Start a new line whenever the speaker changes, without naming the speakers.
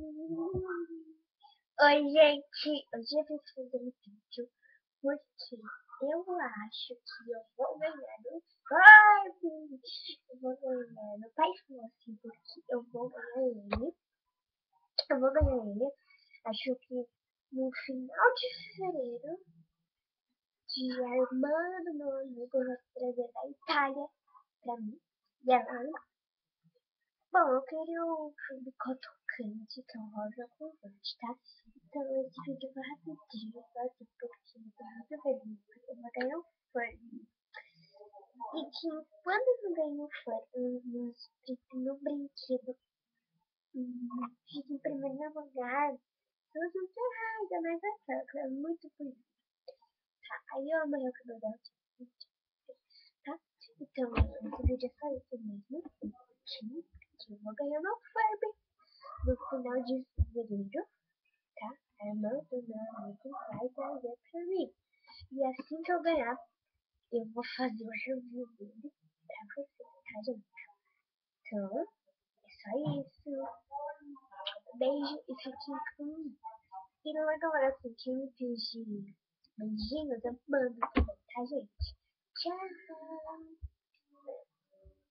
Oi, gente. Hoje eu vou fazer um vídeo porque eu acho que eu vou ganhar no Barbie. Eu vou ganhar no Pai Fosse porque eu vou ganhar ele. Eu vou ganhar ele. Acho que no final de fevereiro, que a irmã do meu amigo vai trazer da Itália pra mim. E ela lá. Bom, eu queria o filme Cotocante, que é um rosa com verde, tá? Então esse vídeo vai rapidinho, só assim, porque eu tô muito feliz, porque eu vou ganhar um fone. E que quando eu não ganho um fone, no brinquedo fica em primeiro lugar, eu não sei nada, mas é certo, é muito bonito. Tá, aí eu amanhã que eu vou dar o tá? Então, esse vídeo é só isso mesmo. Que eu vou ganhar meu Furby no final de fevereiro, tá? A irmã do meu amigo vai trazer pra mim. E assim que eu ganhar, eu vou fazer o review dele pra vocês, tá, gente? Então, é só isso. Beijo e fiquem com... E não é agora assim, que me pedir beijinhos, eu mando também, tá, gente? Tchau!